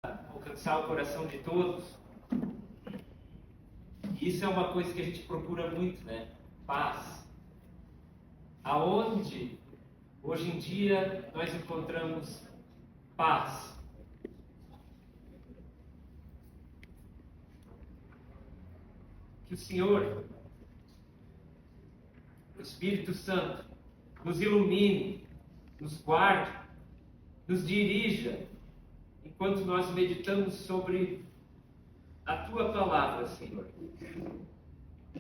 alcançar o coração de todos. E isso é uma coisa que a gente procura muito, né? Paz. Aonde hoje em dia nós encontramos paz? Que o Senhor, o Espírito Santo, nos ilumine, nos guarde, nos dirija, enquanto nós meditamos sobre a Tua Palavra, Senhor.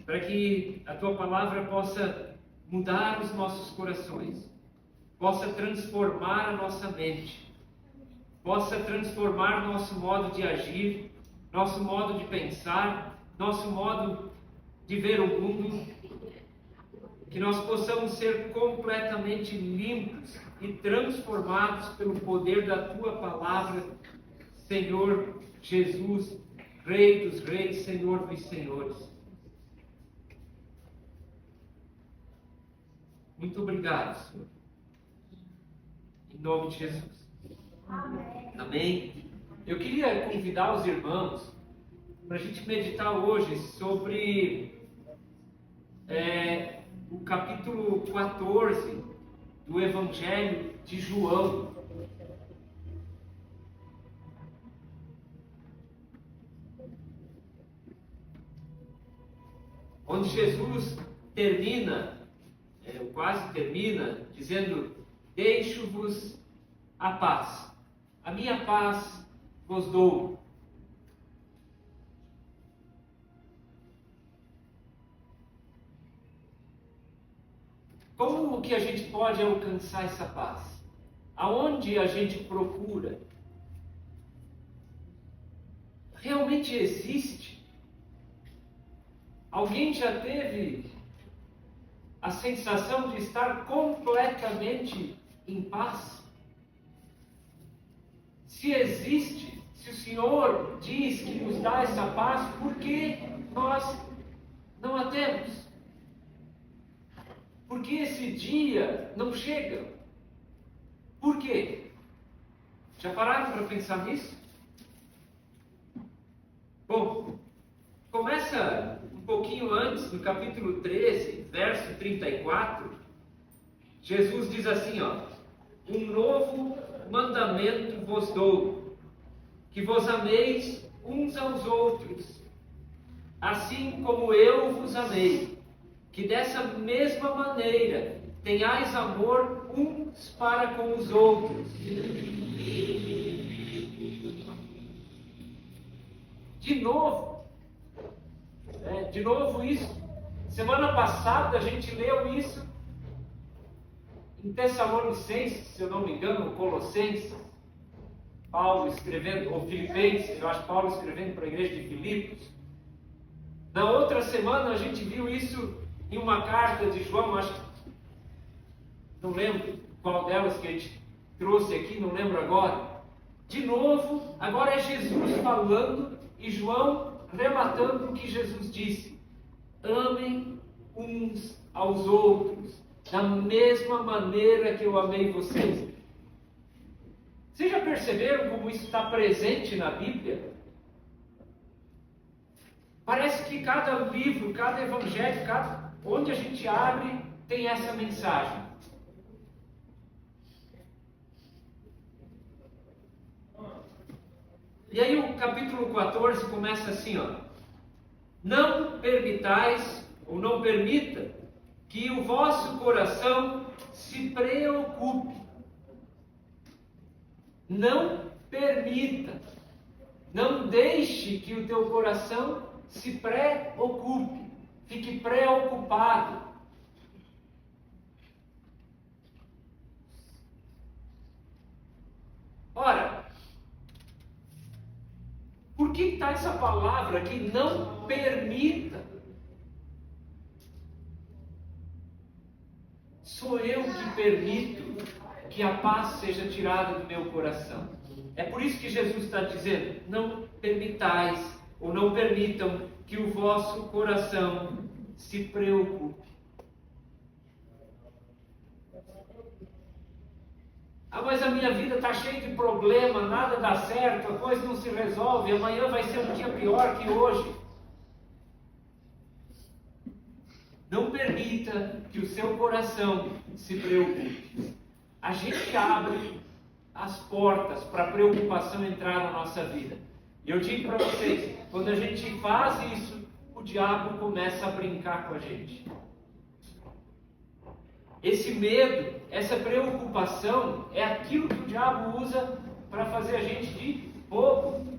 Para que a Tua Palavra possa mudar os nossos corações, possa transformar a nossa mente, possa transformar nosso modo de agir, nosso modo de pensar, nosso modo de ver o mundo, que nós possamos ser completamente limpos e transformados pelo poder da Tua Palavra, Senhor Jesus, Rei dos Reis, Senhor dos Senhores. Muito obrigado, Senhor. Em nome de Jesus. Amém. Eu queria convidar os irmãos para a gente meditar hoje sobre o capítulo 14 do Evangelho de João. Onde Jesus termina, quase termina, dizendo: deixo-vos a paz, a minha paz vos dou. Como que a gente pode alcançar essa paz? Aonde a gente procura? Realmente existe? Alguém já teve a sensação de estar completamente em paz? Se existe, se o Senhor diz que nos dá essa paz, por que nós não a temos? Por que esse dia não chega? Por quê? Já pararam para pensar nisso? Bom, começa um pouquinho antes, no capítulo 13, verso 34, Jesus diz assim, um novo mandamento vos dou, que vos ameis uns aos outros, assim como eu vos amei, que dessa mesma maneira tenhais amor uns para com os outros. De novo isso. Semana passada a gente leu isso em Tessalonicenses, se eu não me engano, Colossenses, Paulo escrevendo, ou Filipenses, eu acho Paulo escrevendo para a igreja de Filipos. Na outra semana a gente viu isso em uma carta de João, acho que não lembro qual delas que a gente trouxe aqui, não lembro agora. De novo, agora é Jesus falando e João relatando o que Jesus disse. Amem uns aos outros, da mesma maneira que eu amei vocês. Vocês já perceberam como isso está presente na Bíblia? Parece que cada livro, cada evangelho, onde a gente abre, tem essa mensagem. E aí o capítulo 14 começa assim, não permitais, ou não permita, que o vosso coração se preocupe. Não permita, não deixe que o teu coração se preocupe, fique preocupado. Ora, por que está essa palavra aqui, não permita? Sou eu que permito que a paz seja tirada do meu coração. É por isso que Jesus está dizendo, não permitais, ou não permitam que o vosso coração se preocupe. Ah, mas a minha vida está cheia de problema, nada dá certo, a coisa não se resolve, amanhã vai ser um dia pior que hoje. Não permita que o seu coração se preocupe. A gente abre as portas para a preocupação entrar na nossa vida. E eu digo para vocês, quando a gente faz isso, o diabo começa a brincar com a gente. Esse medo, essa preocupação, é aquilo que o diabo usa para fazer a gente de bobo.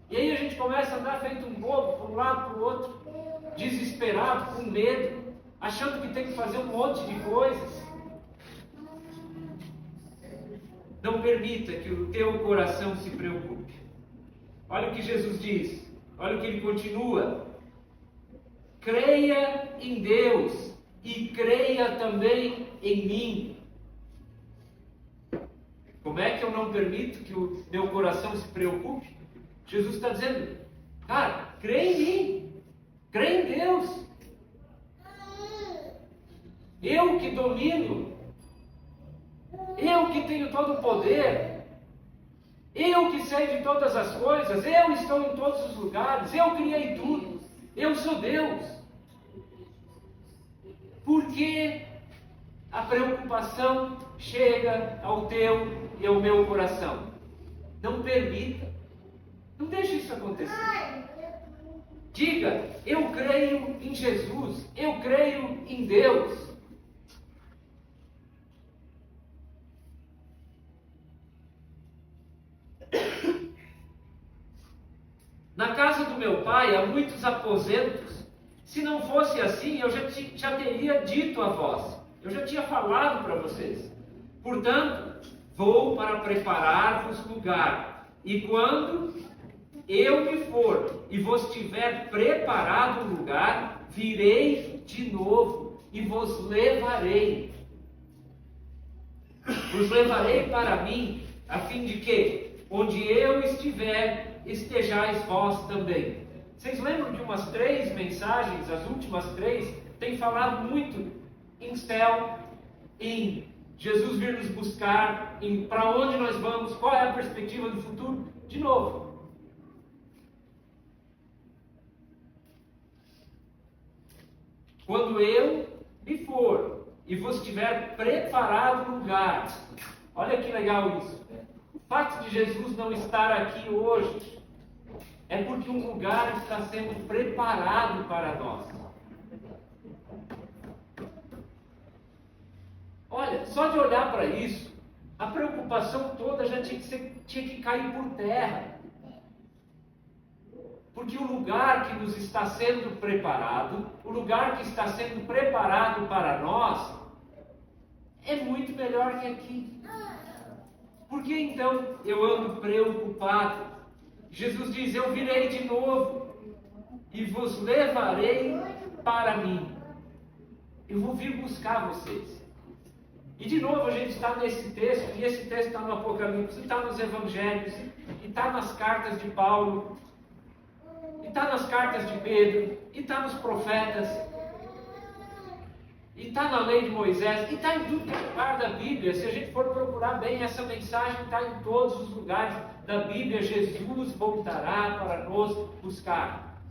E aí a gente começa a andar feito um bobo, para um lado, para o outro, desesperado, com medo, achando que tem que fazer um monte de coisas. Não permita que o teu coração se preocupe. Olha o que Jesus diz, olha o que ele continua. Creia em Deus e creia também em mim. Como é que eu não permito que o meu coração se preocupe? Jesus está dizendo, cara, creia em mim, creia em Deus. Eu que domino, eu que tenho todo o poder, eu que sei de todas as coisas, eu estou em todos os lugares, eu criei tudo, eu sou Deus. Por que a preocupação chega ao teu e ao meu coração? Não permita, não deixe isso acontecer. Diga, eu creio em Jesus, eu creio em Deus. Na casa do meu pai há muitos aposentos. Se não fosse assim, eu já teria dito a vós. Eu já tinha falado para vocês. Portanto, vou para preparar-vos lugar. E quando eu me for e vos tiver preparado um lugar, virei de novo e vos levarei. Vos levarei para mim, a fim de que, onde eu estiver, estejais vós também. Vocês lembram de umas 3 mensagens, as últimas 3, tem falado muito em céu, em Jesus vir nos buscar, em para onde nós vamos, qual é a perspectiva do futuro. De novo, quando eu me for e vos tiver preparado lugar. Olha que legal isso. O fato de Jesus não estar aqui hoje é porque um lugar está sendo preparado para nós. Olha, só de olhar para isso, a preocupação toda já tinha que cair por terra. Porque o lugar que nos está sendo preparado, o lugar que está sendo preparado para nós, é muito melhor que aqui. Por que então eu ando preocupado? Jesus diz, eu virei de novo e vos levarei para mim. Eu vou vir buscar vocês. E de novo a gente está nesse texto, e esse texto está no Apocalipse, está nos Evangelhos, e está nas cartas de Paulo, e está nas cartas de Pedro, e está nos profetas, e está na lei de Moisés, e está em tudo que é lugar da Bíblia. Se a gente for procurar bem, essa mensagem está em todos os lugares da Bíblia. Jesus voltará para nos buscar.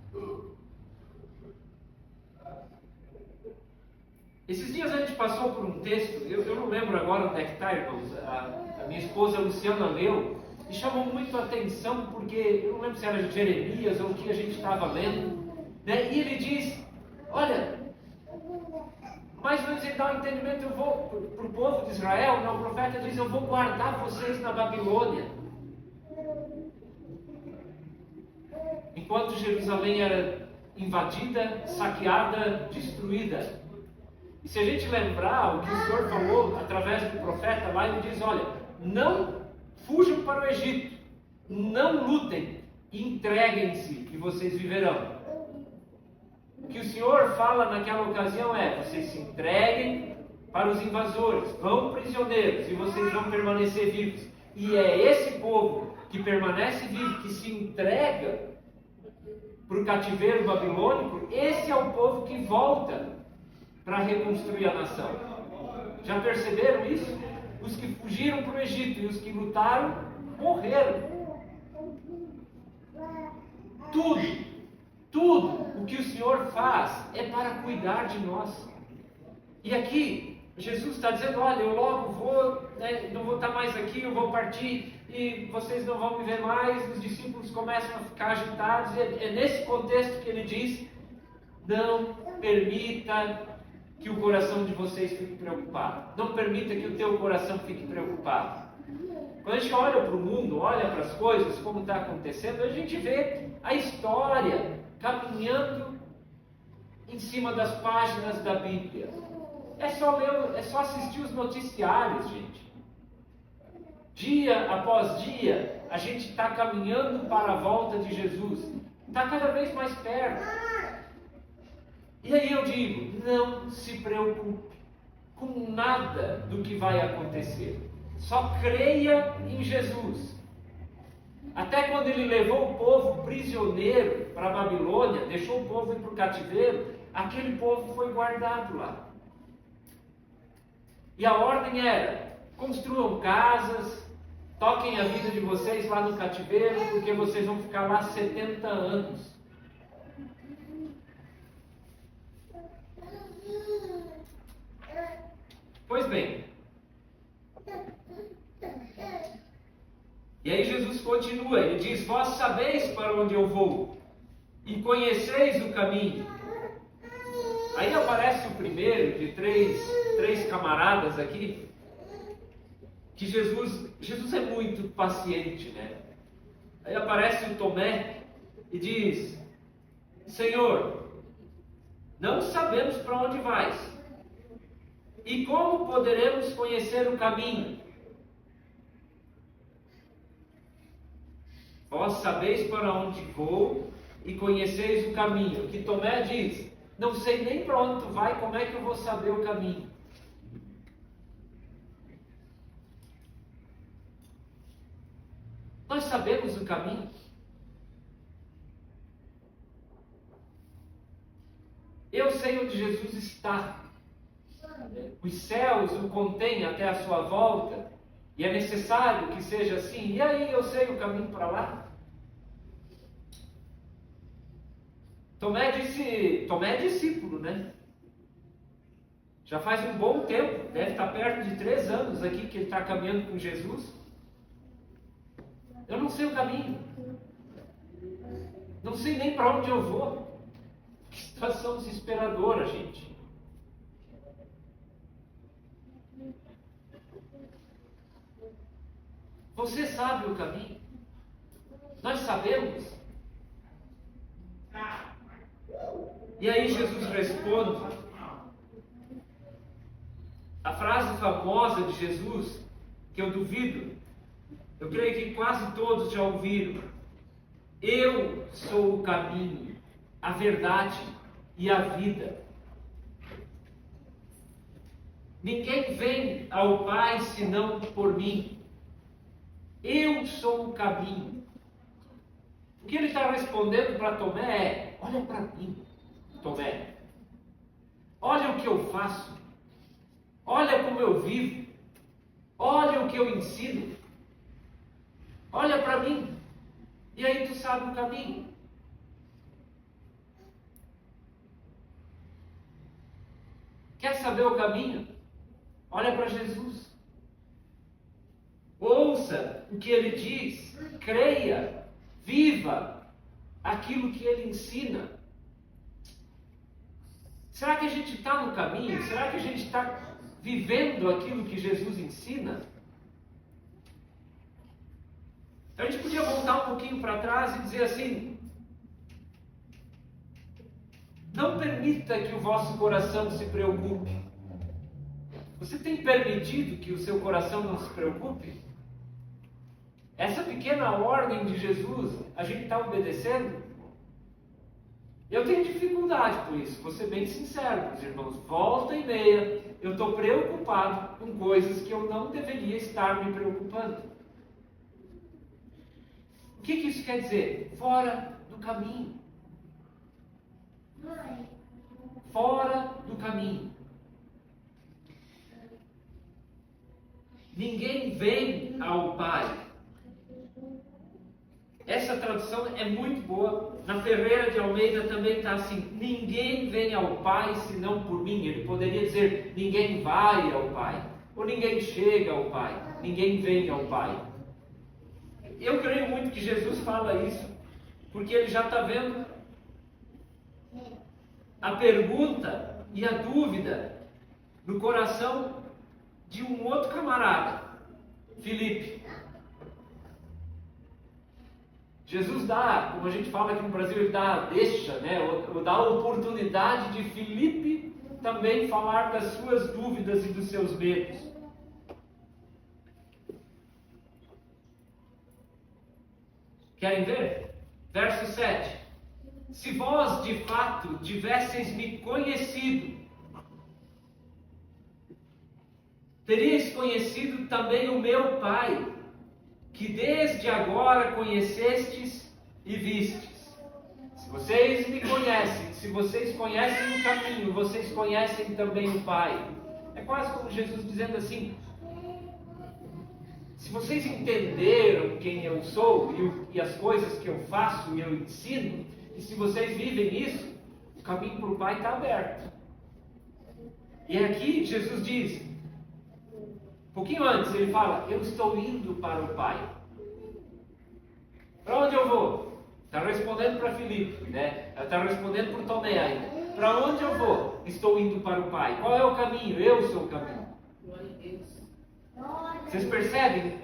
Esses dias a gente passou por um texto, eu não lembro agora onde é que está, irmãos, a minha esposa Luciana leu, e chamou muito a atenção, porque eu não lembro se era de Jeremias ou o que a gente estava lendo, né? E ele diz, olha, mais ou menos ele dá um entendimento, eu vou, para o povo de Israel, né? O profeta diz, eu vou guardar vocês na Babilônia. Enquanto Jerusalém era invadida, saqueada, destruída. E se a gente lembrar o que o Senhor falou através do profeta lá, ele diz, olha, não fujam para o Egito, não lutem, entreguem-se e vocês viverão. O que o Senhor fala naquela ocasião é, vocês se entreguem para os invasores, vão prisioneiros e vocês vão permanecer vivos. E é esse povo que permanece vivo, que se entrega para o cativeiro babilônico, esse é o povo que volta para reconstruir a nação. Já perceberam isso? Os que fugiram para o Egito e os que lutaram, morreram. Tudo o que o Senhor faz é para cuidar de nós. E aqui, Jesus está dizendo, olha, eu logo vou, né, não vou estar mais aqui, eu vou partir e vocês não vão me ver mais. Os discípulos começam a ficar agitados. É nesse contexto que ele diz, não permita que o coração de vocês fique preocupado. Não permita que o teu coração fique preocupado. Quando a gente olha para o mundo, olha para as coisas, como está acontecendo, a gente vê a história caminhando em cima das páginas da Bíblia. É só ler, é só assistir os noticiários, gente. Dia após dia, a gente está caminhando para a volta de Jesus. Está cada vez mais perto. E aí eu digo, não se preocupe com nada do que vai acontecer. Só creia em Jesus. Até quando ele levou o povo prisioneiro para a Babilônia, deixou o povo ir para o cativeiro, aquele povo foi guardado lá. E a ordem era, construam casas, toquem a vida de vocês lá no cativeiro, porque vocês vão ficar lá 70 anos. Pois bem, e aí Jesus continua, ele diz, vós sabeis para onde eu vou, e conheceis o caminho. Aí aparece o primeiro de três camaradas aqui, que Jesus é muito paciente, né? Aí aparece o Tomé e diz, Senhor, não sabemos para onde vais, e como poderemos conhecer o caminho? Vós sabeis para onde vou e conheceis o caminho. Que Tomé diz, não sei nem para onde tu vai, como é que eu vou saber o caminho? Nós sabemos o caminho. Eu sei onde Jesus está. Os céus o contêm até a sua volta, e é necessário que seja assim. E aí eu sei o caminho para lá? Tomé é discípulo, né? Já faz um bom tempo, deve estar perto de 3 anos aqui que ele está caminhando com Jesus. Eu não sei o caminho. Não sei nem para onde eu vou. Que situação desesperadora, gente. Você sabe o caminho? Nós sabemos. E aí Jesus responde. A frase famosa de Jesus, que eu duvido, eu creio que quase todos já ouviram. Eu sou o caminho, a verdade e a vida. Ninguém vem ao Pai senão por mim. Eu sou o caminho. O que ele está respondendo para Tomé é, olha para mim, Tomé. Olha o que eu faço. Olha como eu vivo. Olha o que eu ensino. Olha para mim. E aí tu sabe o caminho. Quer saber o caminho? Olha para Jesus. Ouça o que ele diz. Creia. Viva aquilo que ele ensina. Será que a gente está no caminho? Será que a gente está vivendo aquilo que Jesus ensina? A gente podia voltar um pouquinho para trás e dizer assim, não permita que o vosso coração se preocupe. Você tem permitido que o seu coração não se preocupe? Essa pequena ordem de Jesus, a gente está obedecendo? Eu tenho dificuldade por isso, vou ser bem sincero com os irmãos. Volta e meia, eu estou preocupado com coisas que eu não deveria estar me preocupando. O que isso quer dizer? Fora do caminho. Fora do caminho. ninguém vem ao Pai. Essa tradução é muito boa. Na Ferreira de Almeida também está assim: ninguém vem ao Pai senão por mim. Ele poderia dizer: ninguém vai ao Pai, ou ninguém chega ao Pai, ninguém vem ao Pai. Eu creio muito que Jesus fala isso, porque ele já está vendo a pergunta e a dúvida no coração de um outro camarada, Filipe. Jesus dá, como a gente fala aqui no Brasil, ele dá a deixa, né? Ou dá a oportunidade de Filipe também falar das suas dúvidas e dos seus medos. Querem ver? Verso 7. Se vós de fato tivesseis me conhecido, teríeis conhecido também o meu Pai, que desde agora conhecestes e vistes. Se vocês me conhecem, se vocês conhecem o caminho, vocês conhecem também o Pai. É quase como Jesus dizendo assim: se vocês entenderam quem eu sou e as coisas que eu faço e eu ensino, e se vocês vivem isso, o caminho para o Pai está aberto. E aqui Jesus diz, um pouquinho antes, ele fala: eu estou indo para o Pai. Para onde eu vou? Está respondendo para Filipe, né? Está respondendo para o Tomé ainda. Para onde eu vou? Estou indo para o Pai. Qual é o caminho? Eu sou o caminho. Vocês percebem?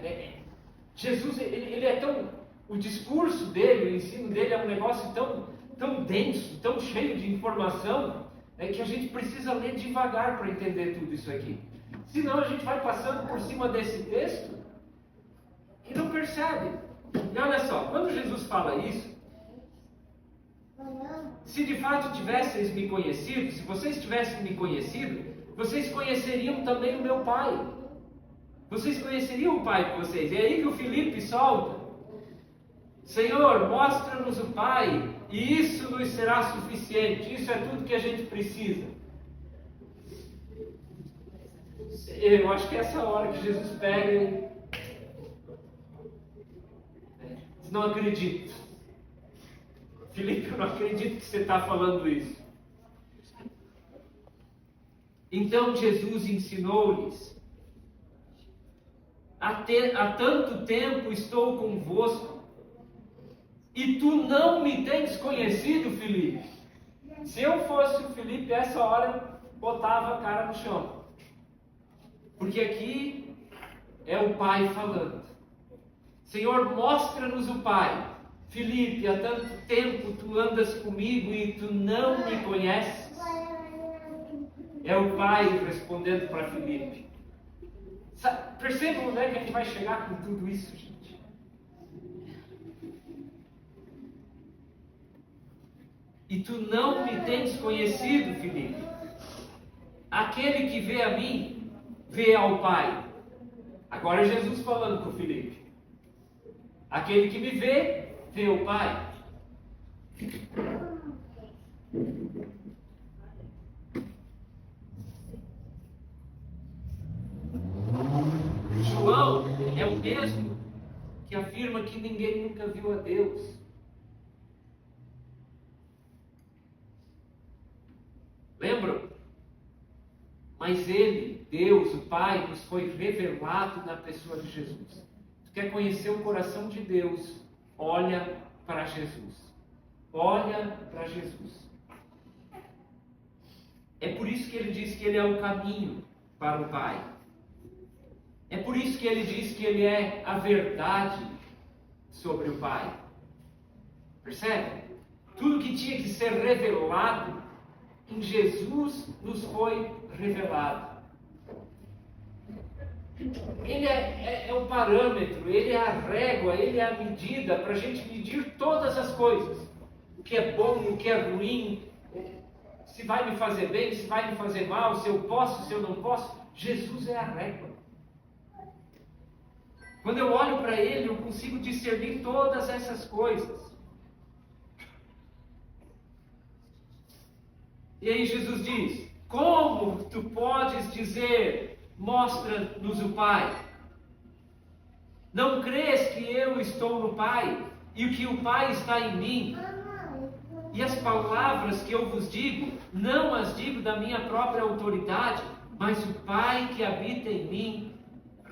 Jesus, ele é tão... O discurso dele, o ensino dele é um negócio tão denso, tão cheio de informação, que a gente precisa ler devagar para entender tudo isso aqui. Senão a gente vai passando por cima desse texto e não percebe. E olha só, quando Jesus fala isso, se de fato tivesseis me conhecido, se vocês tivessem me conhecido, vocês conheceriam também o meu Pai. Vocês conheceriam o Pai de vocês. É aí que o Filipe solta: Senhor, mostra-nos o Pai, e isso nos será suficiente. Isso é tudo que a gente precisa. Eu acho que é essa hora que Jesus pega e diz: não acredito. Filipe, eu não acredito que você está falando isso. Então Jesus ensinou-lhes: há tanto tempo estou convosco, e tu não me tens conhecido, Filipe. Se eu fosse o Filipe, essa hora botava a cara no chão. Porque aqui é o Pai falando. Senhor, mostra-nos o Pai. Filipe, há tanto tempo tu andas comigo e tu não me conheces. É o Pai respondendo para Filipe. Percebam onde é que a gente vai chegar com tudo isso, gente? E tu não me tens conhecido, Filipe. Aquele que vê a mim, vê ao Pai. Agora é Jesus falando com Filipe. Aquele que me vê, vê o Pai. João é o mesmo que afirma que ninguém nunca viu a Deus. Lembram? Mas ele, Deus, o Pai, nos foi revelado na pessoa de Jesus. Tu quer conhecer o coração de Deus? Olha para Jesus. Olha para Jesus. É por isso que ele diz que ele é o caminho para o Pai. É por isso que ele diz que ele é a verdade sobre o Pai. Percebe? Tudo que tinha que ser revelado em Jesus nos foi revelado. Ele é o parâmetro, ele é a régua, ele é a medida para a gente medir todas as coisas. O que é bom, o que é ruim, se vai me fazer bem, se vai me fazer mal, se eu posso, se eu não posso. Jesus é a régua. Quando eu olho para ele, eu consigo discernir todas essas coisas. E aí Jesus diz: como tu podes dizer, mostra-nos o Pai? Não crês que eu estou no Pai e que o Pai está em mim? E as palavras que eu vos digo, não as digo da minha própria autoridade, mas o Pai que habita em mim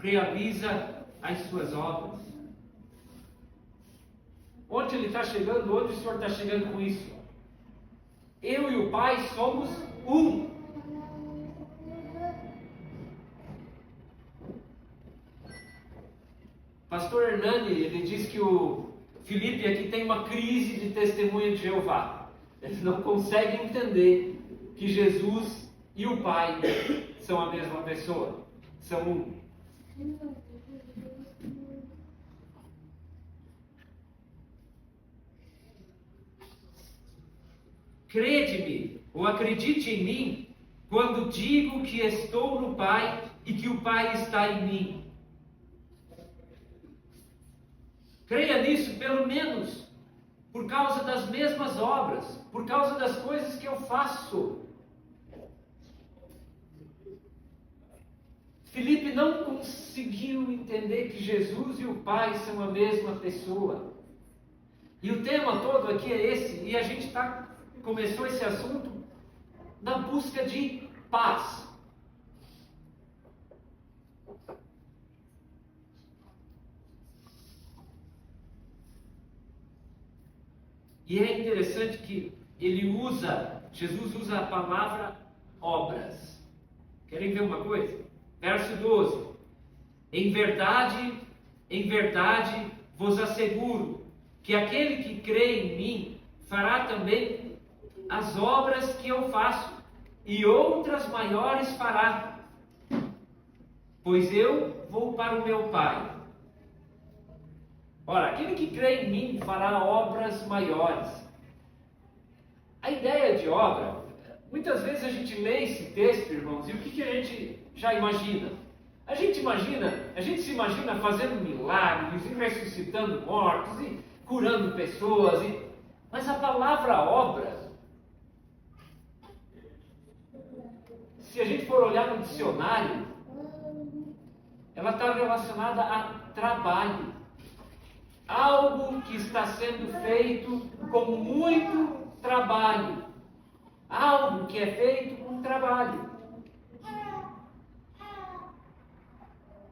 realiza as suas obras. Onde ele está chegando? Onde o Senhor está chegando com isso? Eu e o Pai somos um. Pastor Hernani, ele diz que o Felipe aqui tem uma crise de testemunha de Jeová. Ele não consegue entender que Jesus e o Pai são a mesma pessoa, são um. Crede-me, ou acredite em mim, quando digo que estou no Pai e que o Pai está em mim. Creia nisso, pelo menos, por causa das mesmas obras, por causa das coisas que eu faço. Filipe não conseguiu entender que Jesus e o Pai são a mesma pessoa. E o tema todo aqui é esse, e a gente começou esse assunto na busca de paz. E é interessante que Jesus usa a palavra obras. Querem ver uma coisa? Verso 12. Em verdade vos asseguro que aquele que crê em mim fará também as obras que eu faço, e outras maiores fará, pois eu vou para o meu Pai. Ora, aquele que crê em mim fará obras maiores. A ideia de obra, muitas vezes a gente lê esse texto, irmãos, e o que a gente já imagina? A gente se imagina fazendo milagres, e ressuscitando mortos, e curando pessoas, mas a palavra obra, se a gente for olhar no dicionário, ela está relacionada a trabalho. Algo que está sendo feito com muito trabalho. Algo que é feito com trabalho.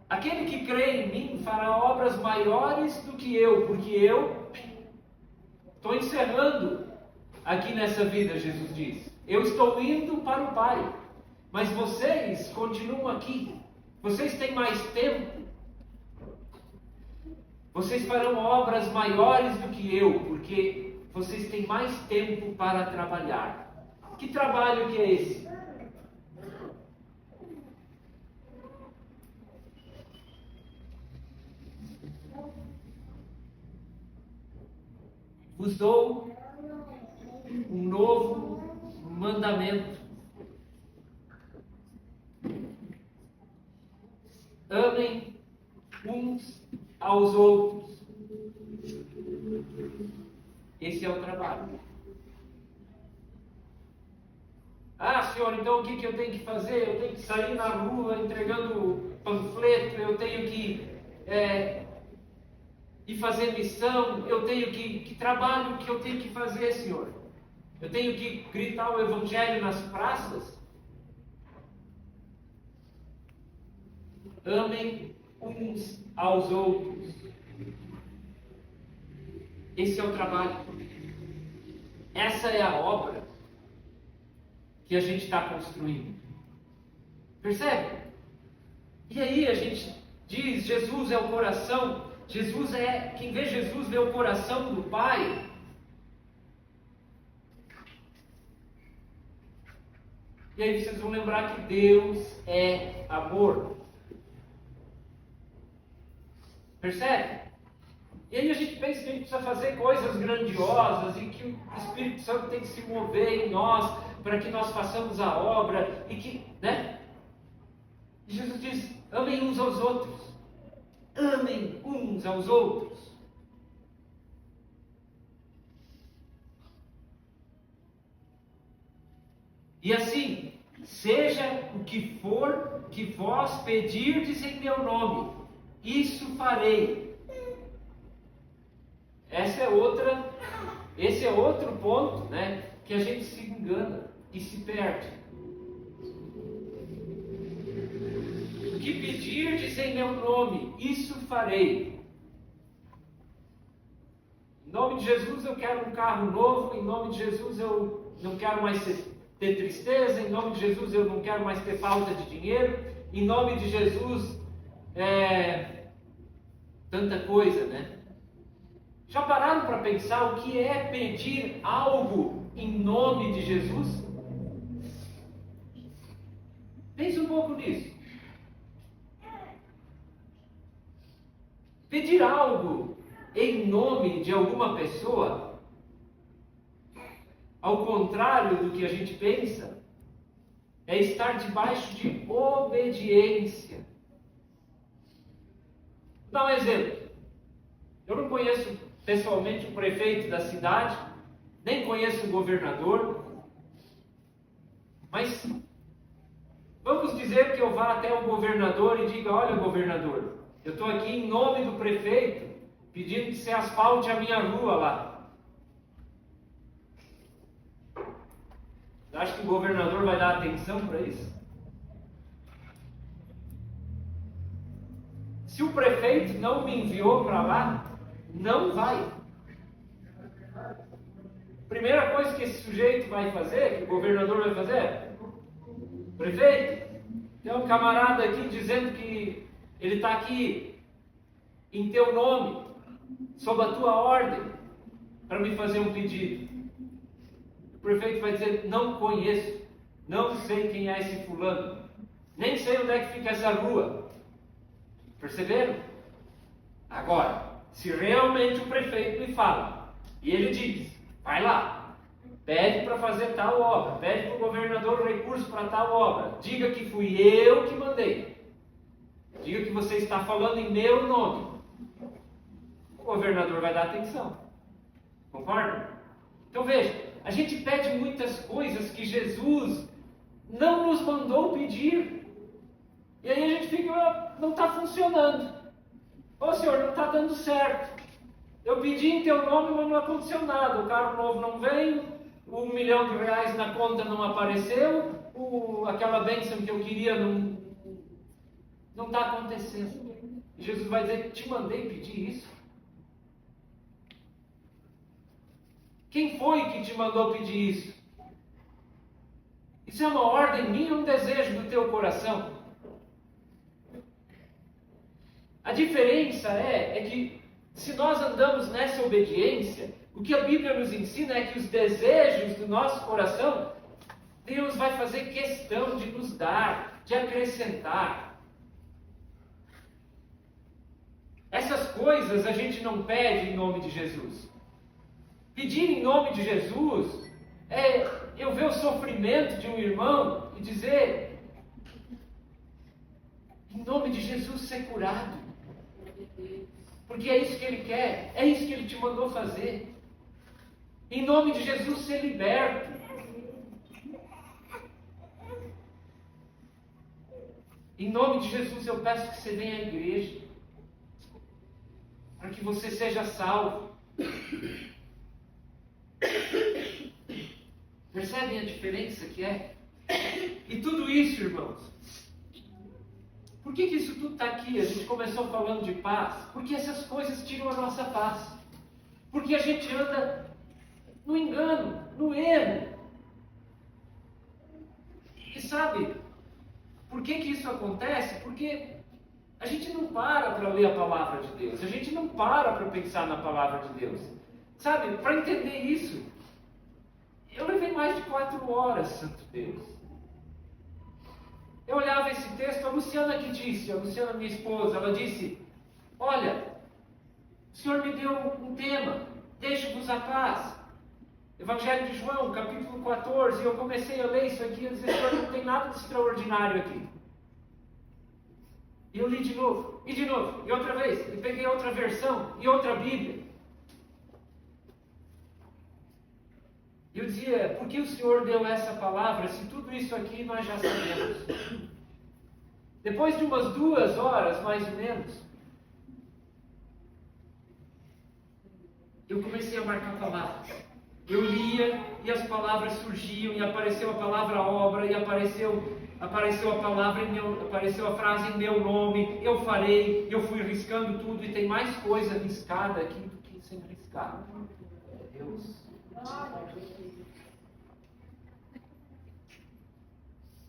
Aquele que crê em mim fará obras maiores do que eu, porque eu estou encerrando aqui nessa vida, Jesus diz. Eu estou indo para o Pai, mas vocês continuam aqui. Vocês têm mais tempo. Vocês farão obras maiores do que eu, porque vocês têm mais tempo para trabalhar. Que trabalho que é esse? Vos dou um novo mandamento. Amem uns aos outros. Esse é o trabalho. Ah, Senhor, então o que eu tenho que fazer? Eu tenho que sair na rua entregando panfleto, eu tenho que ir fazer missão, eu tenho que trabalho que eu tenho que fazer, Senhor? Eu tenho que gritar o Evangelho nas praças? Amem uns aos outros. Esse é o trabalho. Essa é a obra que a gente está construindo. Percebe? E aí a gente diz, Jesus é o coração. Quem vê Jesus vê o coração do Pai. E aí vocês vão lembrar que Deus é amor. Percebe? E aí a gente pensa que a gente precisa fazer coisas grandiosas e que o Espírito Santo tem que se mover em nós para que nós façamos a obra e que, né? E Jesus diz, amem uns aos outros. Amem uns aos outros. E assim, seja o que for que vós pedirdes em meu nome, isso farei, Esse é outro ponto, né, que a gente se engana e se perde. O que pedirdes em meu nome, isso farei. Em nome de Jesus eu quero um carro novo, em nome de Jesus eu não quero mais ter tristeza, em nome de Jesus eu não quero mais ter falta de dinheiro, em nome de Jesus tanta coisa, né? Já pararam para pensar o que é pedir algo em nome de Jesus? Pense um pouco nisso. Pedir algo em nome de alguma pessoa, ao contrário do que a gente pensa, é estar debaixo de obediência. Vou dar um exemplo. Eu não conheço pessoalmente o prefeito da cidade, nem conheço o governador, mas vamos dizer que eu vá até o governador e diga: olha, governador, eu estou aqui em nome do prefeito, pedindo que você asfalte a minha rua lá. Você acha que o governador vai dar atenção para isso? Se o prefeito não me enviou para lá, não vai. Primeira coisa que esse sujeito vai fazer, que o governador vai fazer: prefeito, tem um camarada aqui dizendo que ele está aqui em teu nome, sob a tua ordem, para me fazer um pedido. O prefeito vai dizer: não conheço, não sei quem é esse fulano, nem sei onde é que fica essa rua. Perceberam? Agora, se realmente o prefeito me fala, e ele diz: vai lá, pede para fazer tal obra, pede para o governador o recurso para tal obra, diga que fui eu que mandei, diga que você está falando em meu nome, o governador vai dar atenção. Concorda? Então veja, a gente pede muitas coisas que Jesus não nos mandou pedir, e aí a gente fica: não está funcionando. Ô Senhor, não está dando certo. Eu pedi em teu nome, mas não aconteceu nada. O carro novo não veio, R$1 milhão na conta não apareceu, aquela bênção que eu queria não está acontecendo. E Jesus vai dizer: te mandei pedir isso? Quem foi que te mandou pedir isso? Isso é uma ordem minha, um desejo do teu coração. A diferença é que se nós andamos nessa obediência, o que a Bíblia nos ensina é que os desejos do nosso coração, Deus vai fazer questão de nos dar, de acrescentar. Essas coisas a gente não pede em nome de Jesus. Pedir em nome de Jesus é eu ver o sofrimento de um irmão e dizer: em nome de Jesus, ser curado. Porque é isso que Ele quer, é isso que Ele te mandou fazer. Em nome de Jesus, ser liberto. Em nome de Jesus, eu peço que você venha à igreja, para que você seja salvo. Percebem a diferença que é? E tudo isso, irmãos, por que isso tudo está aqui? A gente começou falando de paz, porque essas coisas tiram a nossa paz. Porque a gente anda no engano, no erro. E sabe, por que isso acontece? Porque a gente não para ler a palavra de Deus, a gente não para pensar na palavra de Deus. Sabe, para entender isso, eu levei mais de 4 horas, santo Deus. Eu olhava esse texto, a Luciana que disse, a Luciana minha esposa, ela disse: olha, o Senhor me deu um tema, deixe-vos a paz. Evangelho de João, capítulo 14, eu comecei a ler isso aqui, e eu disse: Senhor, não tem nada de extraordinário aqui. E eu li de novo, e outra vez, e peguei outra versão, e outra Bíblia. E eu dizia: por que o Senhor deu essa palavra, se tudo isso aqui nós já sabemos? Depois de umas 2 horas, mais ou menos, a marcar palavras. Eu lia e as palavras surgiam, e apareceu a palavra obra, e apareceu a palavra apareceu a frase em meu nome, eu farei, eu fui riscando tudo, e tem mais coisa riscada aqui do que sem riscar. Deus.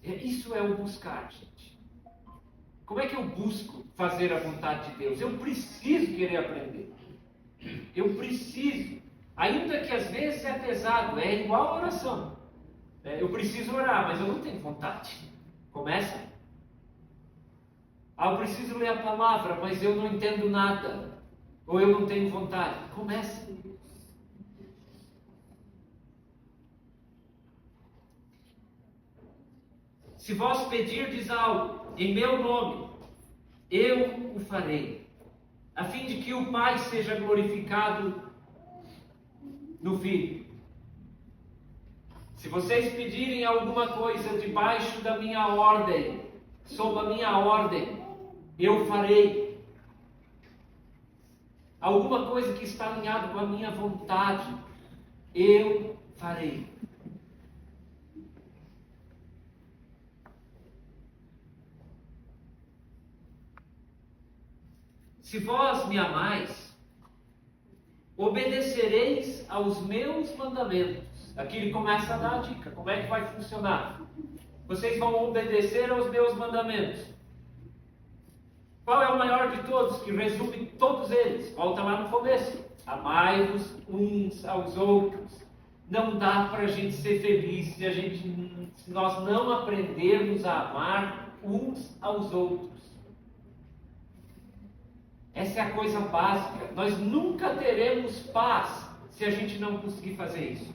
Isso é o buscar, gente. Como é que eu busco fazer a vontade de Deus? Eu preciso querer aprender. Eu preciso. Ainda que às vezes é pesado, é igual a oração. Eu preciso orar, mas eu não tenho vontade. Começa. Eu preciso ler a palavra, mas eu não entendo nada. Ou eu não tenho vontade. Começa. Se vós pedirdes algo em meu nome, eu o farei, a fim de que o Pai seja glorificado no Filho. Se vocês pedirem alguma coisa debaixo da minha ordem, sob a minha ordem, eu farei. Alguma coisa que está alinhada com a minha vontade, eu farei. Se vós me amais, obedecereis aos meus mandamentos. Aqui ele começa a dar a dica. Como é que vai funcionar? Vocês vão obedecer aos meus mandamentos. Qual é o maior de todos, que resume todos eles? Volta lá no começo. Amai-vos uns aos outros. Não dá para a gente ser feliz se nós não aprendermos a amar uns aos outros. Essa é a coisa básica. Nós nunca teremos paz se a gente não conseguir fazer isso.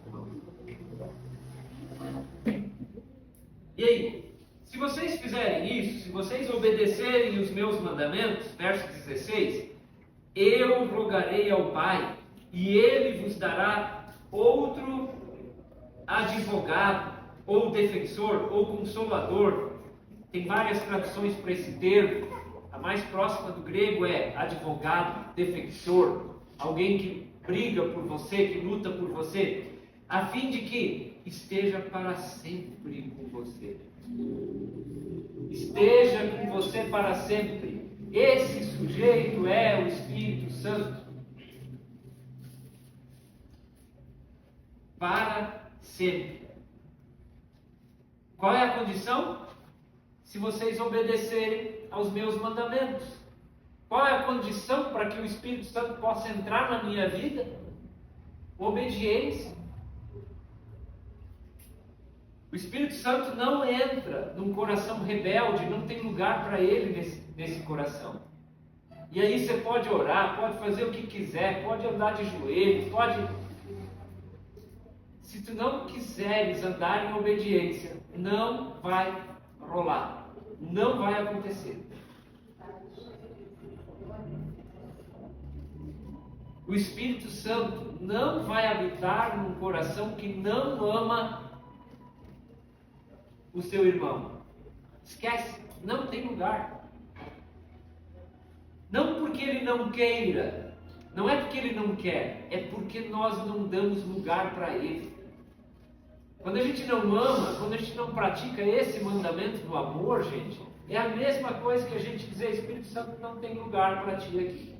E aí, se vocês fizerem isso, se vocês obedecerem os meus mandamentos, verso 16, eu rogarei ao Pai, e Ele vos dará outro advogado, ou defensor, ou consolador. Tem várias traduções para esse termo. A mais próxima do grego é advogado, defensor, alguém que briga por você, que luta por você, a fim de que esteja para sempre com você. Esteja com você para sempre. Esse sujeito é o Espírito Santo. Para sempre. Qual é a condição? Se vocês obedecerem aos meus mandamentos. Qual é a condição para que o Espírito Santo possa entrar na minha vida? Obediência. O Espírito Santo não entra num coração rebelde, não tem lugar para ele nesse coração. E aí você pode orar, pode fazer o que quiser, pode andar de joelhos, pode... Se tu não quiseres andar em obediência, não vai rolar. Não vai acontecer. O Espírito Santo não vai habitar num coração que não ama o seu irmão. Esquece, não tem lugar. Não porque ele não queira, não é porque ele não quer, é porque nós não damos lugar para ele. Quando a gente não ama, quando a gente não pratica esse mandamento do amor, gente, é a mesma coisa que a gente dizer: Espírito Santo não tem lugar para ti aqui.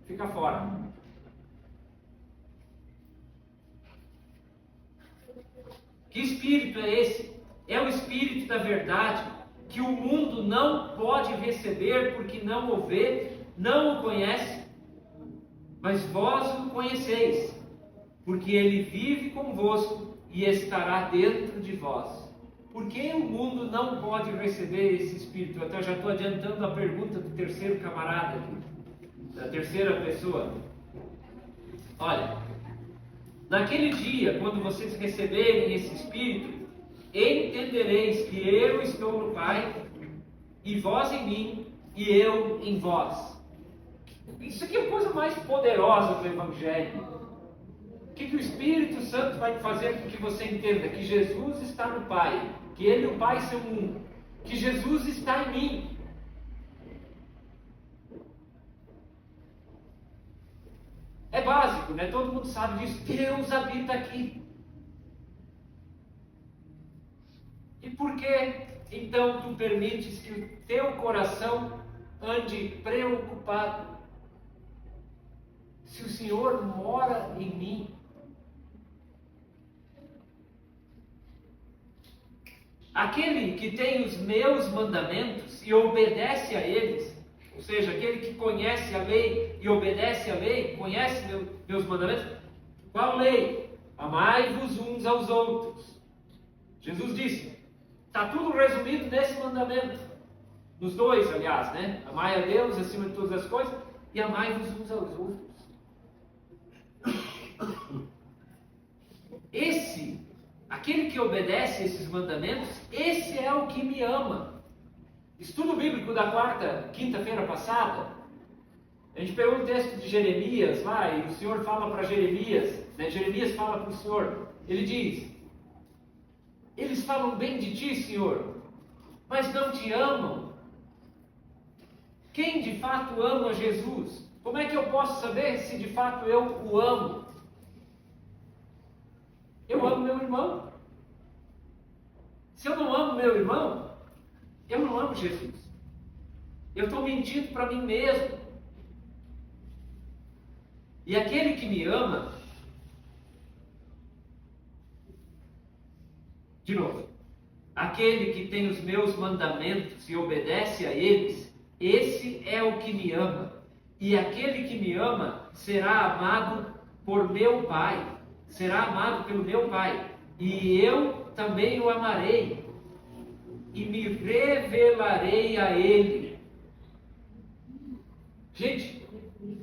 Fica fora. Que espírito é esse? É o espírito da verdade, que o mundo não pode receber porque não o vê, não o conhece, mas vós o conheceis, porque ele vive convosco e estará dentro de vós. Por que o mundo não pode receber esse espírito? Eu já estou adiantando a pergunta do terceiro camarada aqui, da terceira pessoa. Olha, naquele dia, quando vocês receberem esse espírito, entendereis que eu estou no Pai, e vós em mim, e eu em vós. Isso aqui é a coisa mais poderosa do Evangelho. O que o Espírito Santo vai fazer com que você entenda? Que Jesus está no Pai, que Ele e o Pai são um, que Jesus está em mim. É básico, né? Todo mundo sabe disso. Deus habita aqui. E por que então tu permites que o teu coração ande preocupado? Se o Senhor mora em mim, aquele que tem os meus mandamentos e obedece a eles, ou seja, aquele que conhece a lei e obedece a lei, conhece meus mandamentos. Qual lei? Amai-vos uns aos outros. Jesus disse, está tudo resumido nesse mandamento. Nos dois, aliás, né? Amai a Deus acima de todas as coisas e amai-vos uns aos outros. Aquele que obedece esses mandamentos, esse é o que me ama. Estudo bíblico da quinta-feira passada, a gente pegou o texto de Jeremias lá, e o Senhor fala para Jeremias, né? Jeremias fala para o Senhor, ele diz, eles falam bem de ti, Senhor, mas não te amam. Quem de fato ama Jesus? Como é que eu posso saber se de fato eu o amo? Eu amo meu irmão. Se eu não amo meu irmão, eu não amo Jesus. Eu estou mentindo para mim mesmo. E aquele que me ama, de novo, aquele que tem os meus mandamentos e obedece a eles, esse é o que me ama. E aquele que me ama será amado por meu Pai. Será amado pelo meu Pai. E eu também o amarei. E me revelarei a ele. Gente,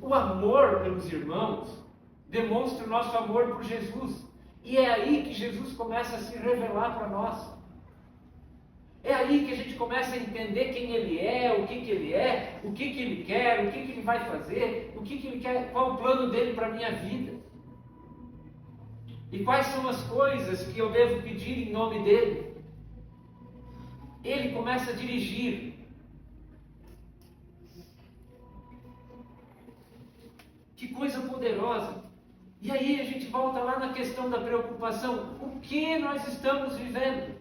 o amor pelos irmãos demonstra o nosso amor por Jesus. E é aí que Jesus começa a se revelar para nós. É aí que a gente começa a entender quem Ele é, o que Ele é, o que Ele quer, o que Ele vai fazer, o que Ele quer, qual o plano dele para a minha vida. E quais são as coisas que eu devo pedir em nome dele. Ele começa a dirigir. Que coisa poderosa. E aí a gente volta lá na questão da preocupação. O que nós estamos vivendo?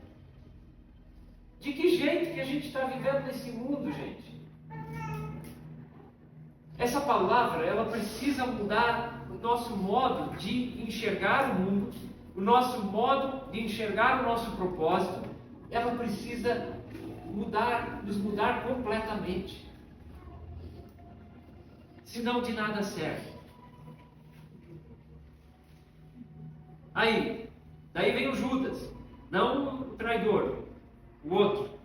De que jeito que a gente está vivendo nesse mundo, gente? Essa palavra, ela precisa mudar o nosso modo de enxergar o mundo, o nosso modo de enxergar o nosso propósito. Ela precisa nos mudar completamente. Senão de nada serve. Daí vem o Judas, não o traidor, o outro.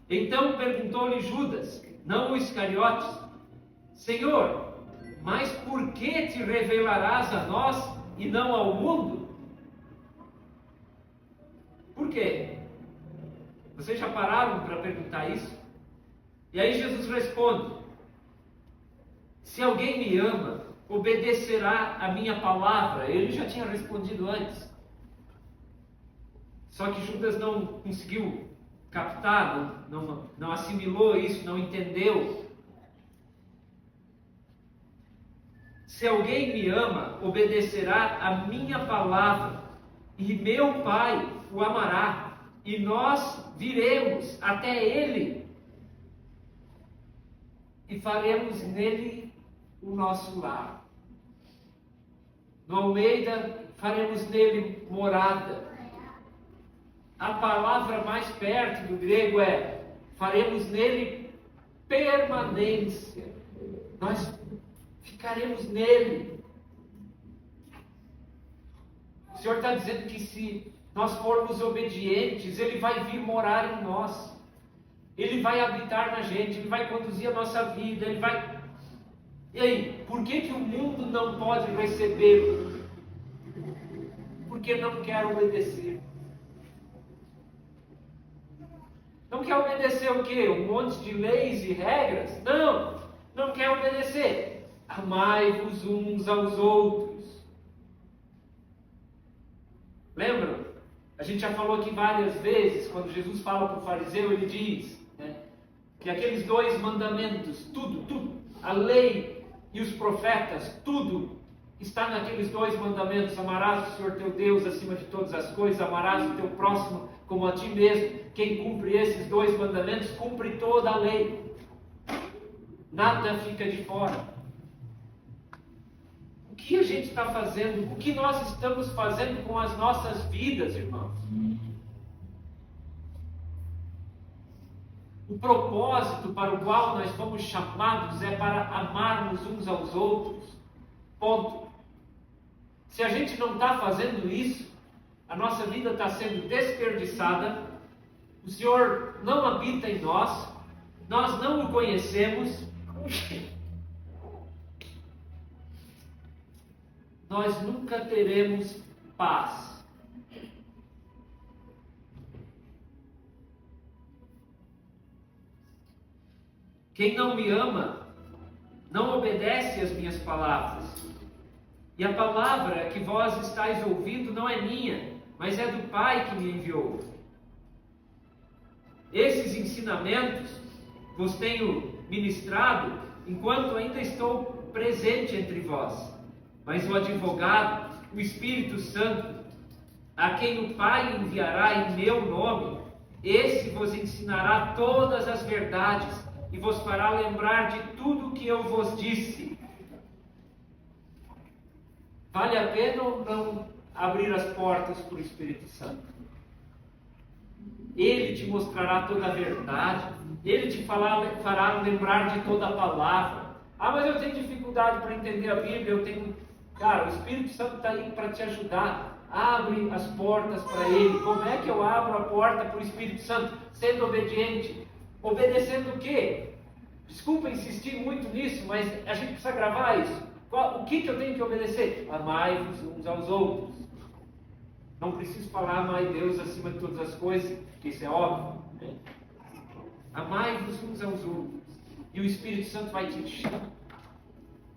Então perguntou-lhe Judas, não o Iscariotes, Senhor, mas por que te revelarás a nós e não ao mundo? Por quê? Vocês já pararam para perguntar isso? E aí Jesus responde, se alguém me ama, obedecerá a minha palavra. Ele já tinha respondido antes. Só que Judas não conseguiu captar, não assimilou isso, não entendeu. Se alguém me ama, obedecerá a minha palavra, e meu Pai o amará, e nós viremos até ele, e faremos nele o nosso lar. No Almeida, faremos nele morada. A palavra mais perto do grego é, faremos nele permanência. Nós ficaremos nele. O Senhor está dizendo que se nós formos obedientes, Ele vai vir morar em nós. Ele vai habitar na gente, Ele vai conduzir a nossa vida, Ele vai... E aí, por que o mundo não pode recebê-lo? Porque não quer obedecer. Não quer obedecer o quê? Um monte de leis e regras? Não quer obedecer. Amai-vos uns aos outros. Lembram? A gente já falou aqui várias vezes, quando Jesus fala para o fariseu, ele diz, né, que aqueles dois mandamentos, tudo, a lei e os profetas, tudo está naqueles 2 mandamentos: amarás o Senhor teu Deus acima de todas as coisas, amarás o teu próximo como a ti mesmo. Quem cumpre esses 2 mandamentos, cumpre toda a lei. Nada fica de fora. O que a gente está fazendo? O que nós estamos fazendo com as nossas vidas, irmãos? O propósito para o qual nós fomos chamados é para amarmos uns aos outros. Ponto. Se a gente não está fazendo isso, a nossa vida está sendo desperdiçada, o Senhor não habita em nós, nós não o conhecemos, nós nunca teremos paz. Quem não me ama, não obedece às minhas palavras. E a palavra que vós estáis ouvindo não é minha, mas é do Pai que me enviou. Esses ensinamentos vos tenho ministrado enquanto ainda estou presente entre vós. Mas o advogado, o Espírito Santo, a quem o Pai enviará em meu nome, esse vos ensinará todas as verdades e vos fará lembrar de tudo o que eu vos disse. Vale a pena ou não abrir as portas para o Espírito Santo? Ele te mostrará toda a verdade, ele te fará lembrar de toda a palavra. Ah, mas eu tenho dificuldade para entender a Bíblia, Cara, o Espírito Santo está aí para te ajudar. Abre as portas para ele. Como é que eu abro a porta para o Espírito Santo? Sendo obediente. Obedecendo o quê? Desculpa insistir muito nisso, mas a gente precisa gravar isso. O que eu tenho que obedecer? Amai-vos uns aos outros. Não preciso falar amai Deus acima de todas as coisas, porque isso é óbvio, né? Amai-vos uns aos outros. E o Espírito Santo vai te encher.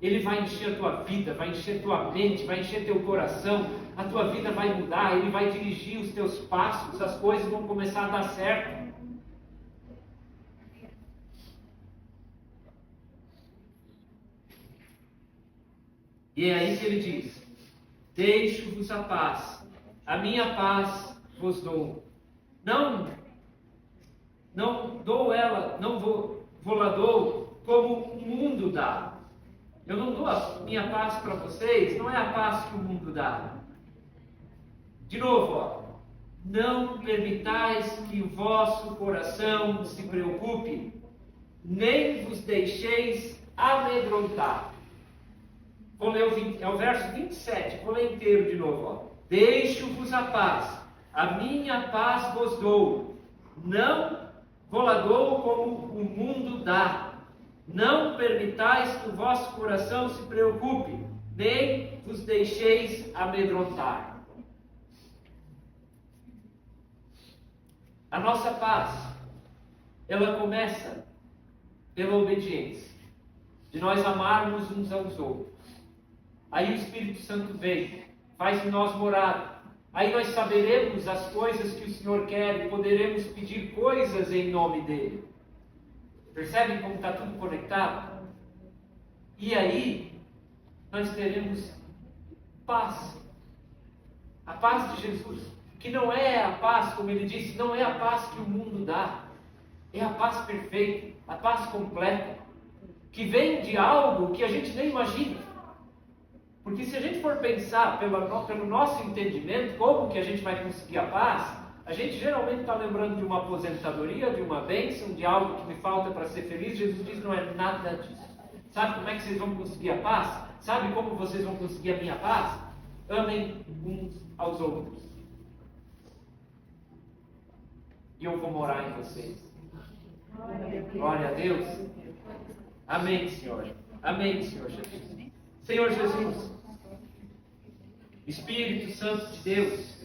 Ele vai encher a tua vida, vai encher a tua mente, vai encher teu coração. A tua vida vai mudar, ele vai dirigir os teus passos, as coisas vão começar a dar certo. E é aí que ele diz: deixo-vos a paz, a minha paz vos dou. Não dou ela, não vou-la dou como o mundo dá. Eu não dou a minha paz para vocês, não é a paz que o mundo dá. De novo, ó, não permitais que o vosso coração se preocupe, nem vos deixeis amedrontar. Vou ler o verso 27, vou ler inteiro de novo. Ó. Deixo-vos a paz, a minha paz vos dou. Não vou-la dou como o mundo dá. Não permitais que o vosso coração se preocupe, nem vos deixeis amedrontar. A nossa paz, ela começa pela obediência, de nós amarmos uns aos outros. Aí o Espírito Santo vem, faz em nós morada. Aí nós saberemos as coisas que o Senhor quer e poderemos pedir coisas em nome dEle. Percebem como está tudo conectado? E aí nós teremos paz. A paz de Jesus, que não é a paz, como ele disse, não é a paz que o mundo dá. É a paz perfeita, a paz completa, que vem de algo que a gente nem imagina. Porque se a gente for pensar pelo nosso entendimento, como que a gente vai conseguir a paz, a gente geralmente está lembrando de uma aposentadoria, de uma bênção, de algo que me falta para ser feliz. Jesus diz, não é nada disso. Sabe como é que vocês vão conseguir a paz? Sabe como vocês vão conseguir a minha paz? Amem uns aos outros. E eu vou morar em vocês. Glória a Deus. Amém, Senhor. Amém, Senhor Jesus. Senhor Jesus, Espírito Santo de Deus,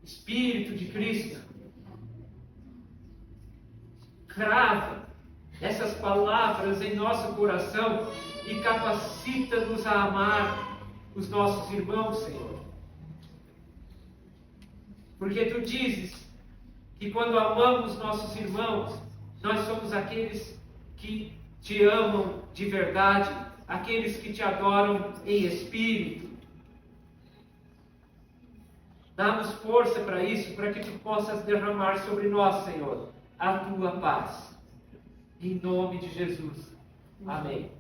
Espírito de Cristo, crava essas palavras em nosso coração e capacita-nos a amar os nossos irmãos, Senhor. Porque Tu dizes que quando amamos nossos irmãos, nós somos aqueles que Te amam de verdade aqueles que te adoram em espírito. Dá-nos força para isso, para que tu possas derramar sobre nós, Senhor, a tua paz. Em nome de Jesus. Amém.